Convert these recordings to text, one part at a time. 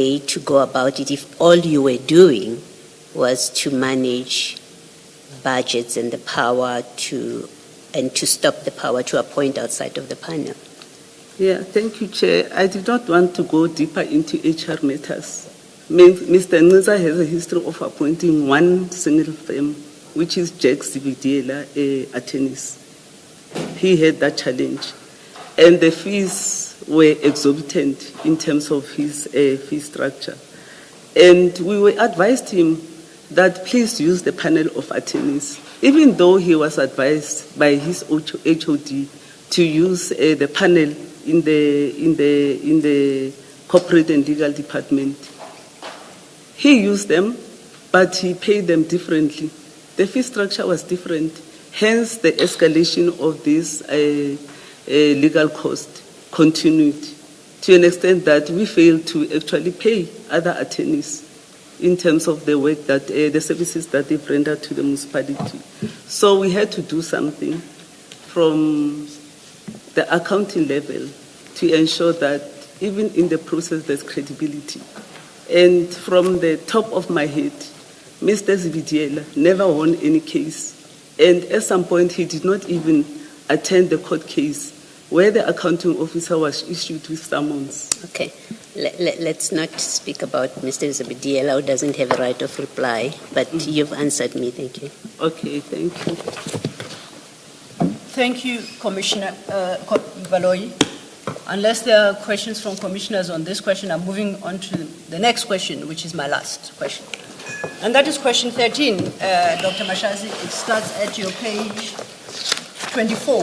to go about it if all you were doing was to manage budgets and the power to stop the power to appoint outside of the panel? Yeah, thank you, Chair. I did not want to go deeper into HR matters. Mr. Nza has a history of appointing one single firm, which is Jack's Mapiyeye attorneys. He had that challenge. And the fees were exorbitant in terms of his fee structure. And we advised him that please use the panel of attorneys, even though he was advised by his HOD to use the panel in the corporate and legal department. He used them, but he paid them differently. The fee structure was different, hence the escalation of this legal cost continued to an extent that we failed to actually pay other attorneys in terms of the work that the services that they've rendered to the municipality. So we had to do something from the accounting level to ensure that even in the process there's credibility. And from the top of my head, Mr. Mapiyeye never won any case. And at some point, he did not even attend the court case where the accounting officer was issued with summons. Okay, let's not speak about Mr. Mapiyeye, who doesn't have a right of reply, but you've answered me. Thank you. Okay, thank you. Thank you, Commissioner Baloyi. Unless there are questions from commissioners on this question, I'm moving on to the next question, which is my last question. And that is question 13, Dr. Mashazi. It starts at your page 24.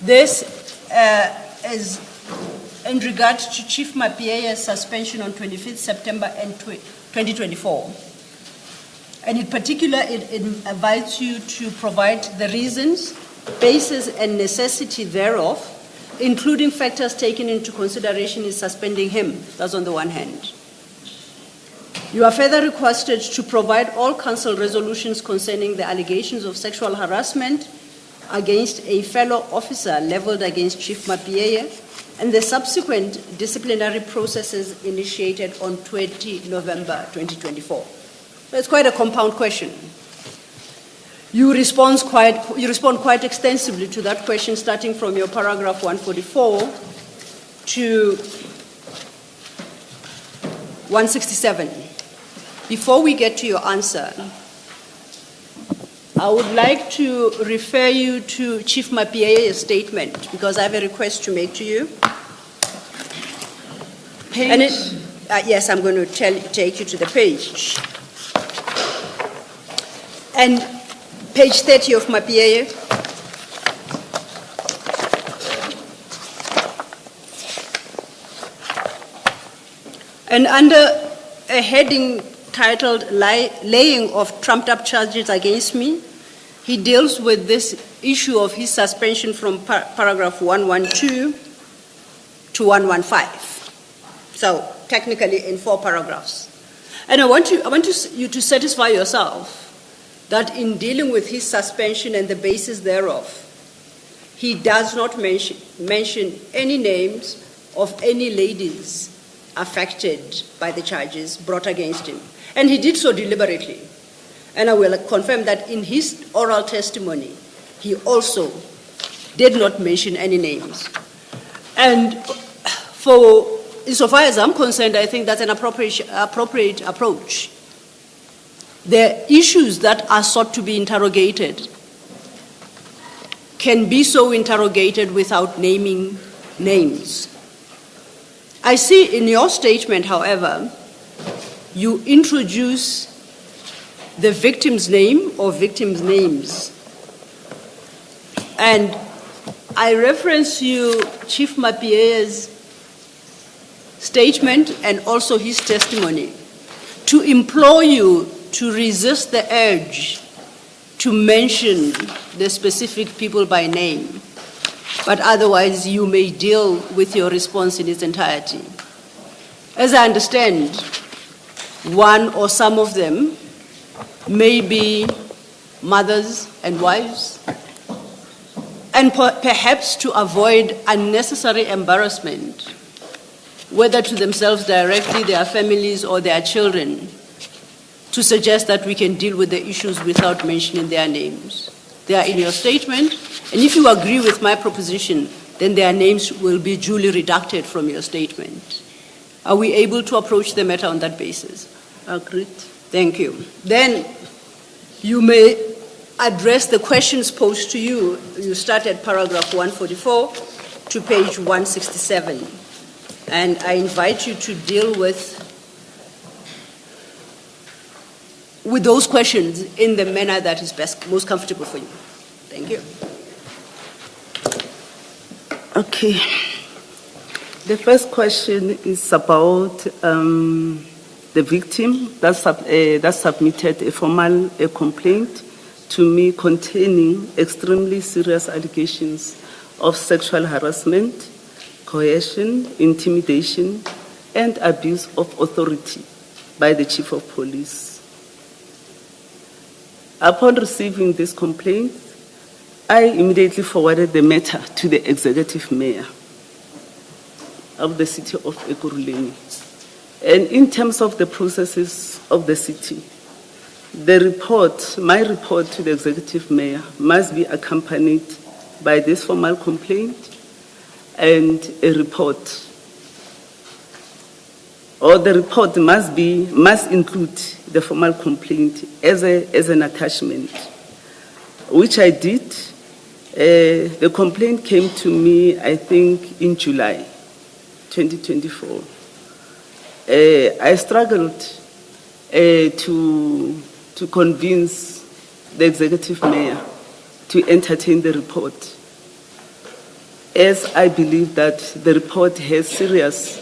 This is in regard to Chief Mapiyeye's suspension on 25th September 2024. And in particular, it invites you to provide the reasons, basis, and necessity thereof, including factors taken into consideration in suspending him. That's on the one hand. You are further requested to provide all council resolutions concerning the allegations of sexual harassment against a fellow officer leveled against Chief Mapiyeye and the subsequent disciplinary processes initiated on 20 November 2024. It's quite a compound question. You respond quite extensively to that question, starting from your paragraph 144 to 167. Before we get to your answer, I would like to refer you to Chief Mapiyeye's statement, because I have a request to make to you. Yes, I'm going to take you to the page. And page 30 of Mapiyeye. And under a heading titled Laying of Trumped Up Charges Against Me, he deals with this issue of his suspension from paragraph 112 to 115. So technically in 4 paragraphs. And I want you to satisfy yourself that in dealing with his suspension and the basis thereof, he does not mention any names of any ladies affected by the charges brought against him. And he did so deliberately. And I will confirm that in his oral testimony, he also did not mention any names. And insofar as I'm concerned, I think that's an appropriate approach. The issues that are sought to be interrogated can be so interrogated without naming names. I see in your statement, however, you introduce the victim's name or victims' names. And I reference you Chief Mapiyeye's statement and also his testimony to implore you to resist the urge to mention the specific people by name, but otherwise you may deal with your response in its entirety. As I understand, one or some of them may be mothers and wives, and perhaps to avoid unnecessary embarrassment, whether to themselves directly, their families, or their children, to suggest that we can deal with the issues without mentioning their names. They are in your statement, and if you agree with my proposition, then their names will be duly redacted from your statement. Are we able to approach the matter on that basis? Agreed. Thank you. Then you may address the questions posed to you. You start at paragraph 144 to page 167. And I invite you to deal with those questions in the manner that is most comfortable for you. Thank you. Okay. The first question is about the victim that submitted a formal complaint to me containing extremely serious allegations of sexual harassment, coercion, intimidation, and abuse of authority by the Chief of Police. Upon receiving this complaint, I immediately forwarded the matter to the Executive Mayor of the city of Ekurhuleni. And in terms of the processes of the city, my report to the Executive Mayor must be accompanied by this formal complaint and a report. Or the report must include the formal complaint as an attachment, which I did. The complaint came to me, I think, in July 2024. I struggled to convince the Executive Mayor to entertain the report, as I believe that the report has serious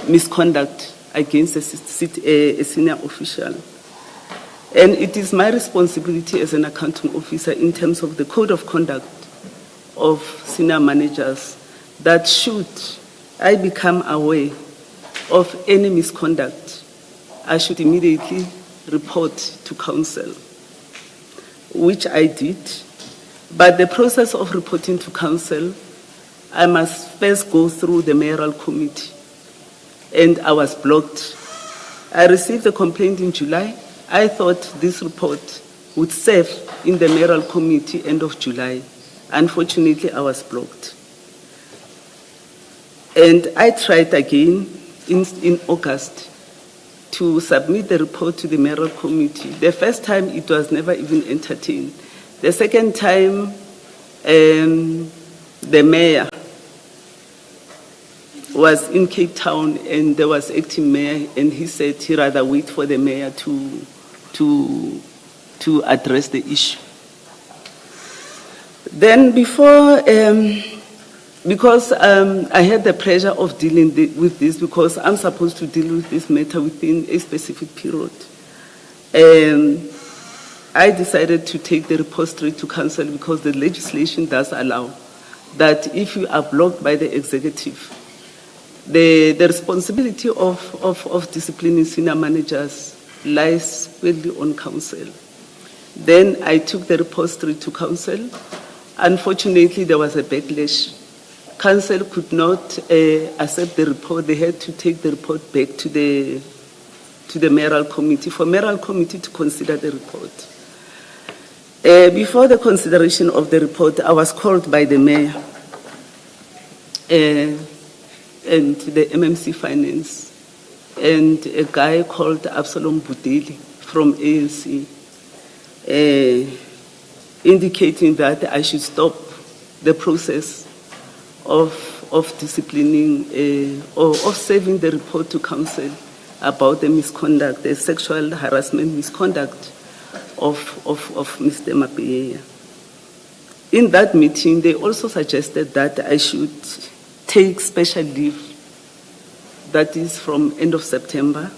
misconduct against a senior official. And it is my responsibility as an accounting officer in terms of the code of conduct of senior managers that should I become aware of any misconduct, I should immediately report to council, which I did. But the process of reporting to council, I must first go through the mayoral committee, and I was blocked. I received the complaint in July. I thought this report would serve in the mayoral committee end of July. Unfortunately, I was blocked. And I tried again in August to submit the report to the mayoral committee. The first time, it was never even entertained. The second time, the mayor was in Cape Town, and there was acting mayor, and he said he'd rather wait for the mayor to address the issue. Then because I had the pressure of dealing with this, because I'm supposed to deal with this matter within a specific period, I decided to take the report straight to council, because the legislation does allow that if you are blocked by the executive, the responsibility of disciplining senior managers lies squarely on council. Then I took the report straight to council. Unfortunately, there was a backlash. Council could not accept the report. They had to take the report back to the mayoral committee, for mayoral committee to consider the report. Before the consideration of the report, I was called by the mayor and the MMC Finance, and a guy called Absalom Budeli from ANC, indicating that I should stop the process of disciplining or of serving the report to council about the misconduct, the sexual harassment misconduct of Mr. Mapiyeye. In that meeting, they also suggested that I should take special leave, that is from end of September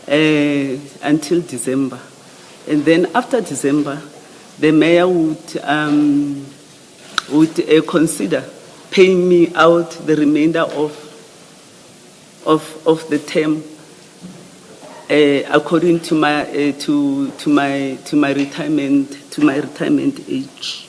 until December. And then after December, the mayor would consider paying me out the remainder of the term according to my retirement age.